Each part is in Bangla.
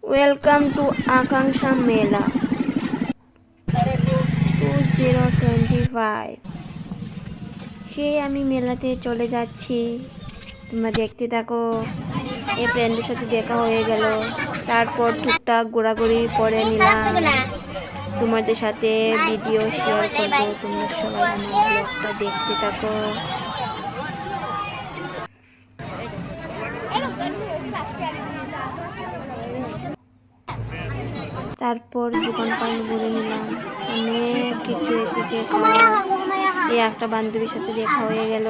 ওয়েলকাম টু আকাঙ্ক্ষা মেলা 2025। সেই আমি মেলাতে চলে যাচ্ছি, তোমরা দেখতে থাকো। এই ফ্রেন্ডের সাথে দেখা হয়ে গেল, তারপর টুকটাক ঘোরাঘুরি করে নিলাম। তোমাদের সাথে ভিডিও শেয়ার করবো, তোমরা সবাই আমার ব্লগটা দেখতে থাকো। তারপর দোকানপাট ঘুরে নিলাম, অনেক কিছু এসেছে খাওয়ার। এই একটা বান্ধবীর সাথে দেখা হয়ে গেল।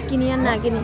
কিনি আর না কিনি।